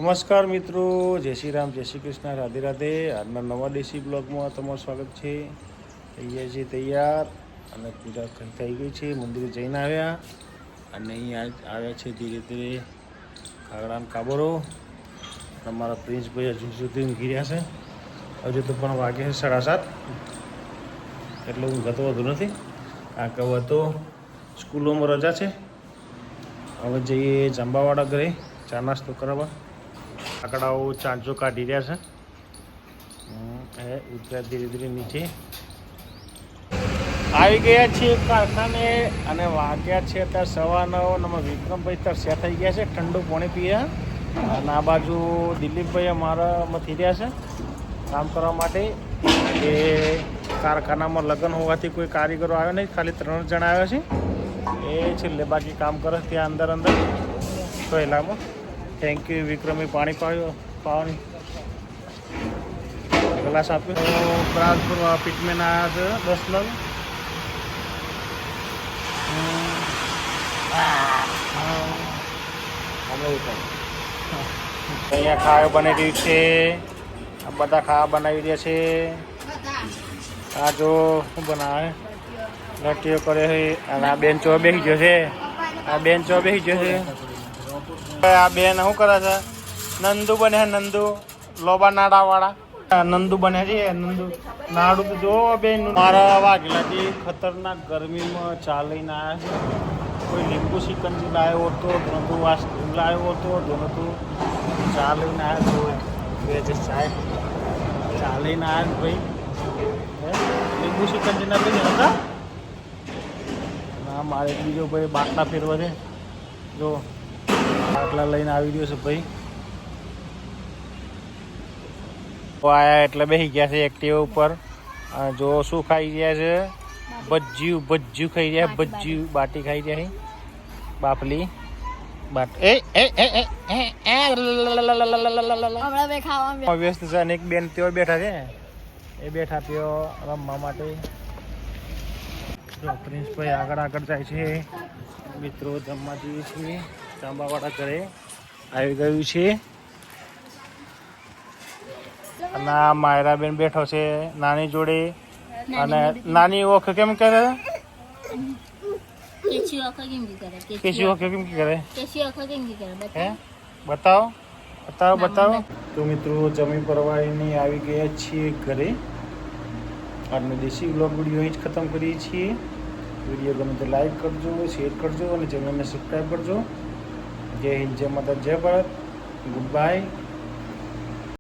નમસ્કાર મિત્રો, જય શ્રી રામ, જય શ્રી કૃષ્ણ, રાધે રાધે. આજના નવા દેશી બ્લોગમાં તમારું સ્વાગત છે. થઈ ગયા છીએ તૈયાર અને પૂજા થઈ ગઈ છે. મંદિરે જઈને આવ્યા અને અહીંયા આવ્યા છે ધીરે ધીરે ખાગડાના કાબરો. અમારા પ્રિન્સભાઈ હજુ સુધી ઊંઘી રહ્યા છે. હજુ તો પણ વાગે છે 7:30, એટલે ઊંઘ તો વધુ નથી. આ કહો તો સ્કૂલોમાં રજા છે. હવે જઈએ જાંબાવાળા ઘરે ચા નાસ્તો કરવા. આંકડાઓ ચાંચો કાઢી રહ્યા છે. ઉતર્યા ધીરે ધીરે નીચે આવી ગયા છીએ કારખાને અને વાગ્યા છે અત્યારે 9:15. વિક્રમભાઈ અત્યારે સેટ થઈ ગયા છે, ઠંડુ પાણી પીયા. અને આ બાજુ દિલીપભાઈ અમારામાં થઈ રહ્યા છે કામ કરવા માટે. એ કારખાનામાં લગ્ન હોવાથી કોઈ કારીગરો આવ્યો નહીં, ખાલી 3 જણા આવ્યા છે. એ છેલ્લે બાકી કામ કરે ત્યાં અંદર પહેલામાં. થેન્ક યુ વિક્રમે પાણી પાવાની ગ્લાસ આપ્યો. પ્રાસપુર પીટમેન આવ્યા છે 10 નળ. અહીંયા ખાવા બનાવી રહ્યું છે. આ બધા ખાવા બનાવી રહ્યા છે. આ જો શું બનાવે, લટીઓ કરે છે. અને આ બેન ચો બેસી ગયો છે. આ બેન શું કરે છે? નંદુ બને છે. નંદુ લોબા નાડા વાળા નંદુ બને છે. નંદુ નાડું તો જો બેન મારા વાઘેલાથી ખતરનાક ગરમીમાં ચા લઈને આવ્યા છે. કોઈ લીંબુ સિકંજી લાવ્યો હતો, ધોનતું આઈસ્ક્રીમ લાવ્યો હતો, ધોનતું ચા લઈને આવ્યો હતો. ચા લઈને આવ્યા ભાઈ. લીંબુ સિકંજી ના લઈને હતા. ના મારે બીજો ભાઈ બાટલા ફેરવા છે. જો બાટલા લઈને આવી ગયો છે ભાઈ. આયા એટલે બેસી ગયા છે એક્ટિવા ઉપર. જો શું ખાઈ રહ્યા છે? ભજ્જુ ખાઈ રહ્યા. ભજ્જુ બાટી ખાઈ રહ્યા. બાપલી વ્યસ્ત છે. અને એક બેન તેઓ બેઠા છે. એ બેઠા તેઓ રમવા માટે. પ્રિન્સભાઈ આગળ જાય છે. મિત્રો જમવા જઈએ છીએ. જાંબાવાળા ઘરે આવી ગયું છે. અને આ માયરાબેન બેઠો છે નાની જોડે. અને નાની ઓખ કેમ કરે? બતાવો. તો મિત્રો જમી પરવારીને આવી ગયા છીએ ઘરે. આજનો દેશી વ્લોગ વિડીયો અહીં જ ખતમ કરીએ છીએ. વિડીયો ગમે તો લાઈક કરજો, શેર કરજો અને ચેનલને સબસ્ક્રાઈબ કરજો. જય હિન્દ, જય માતા, જય ભારત. Good bye.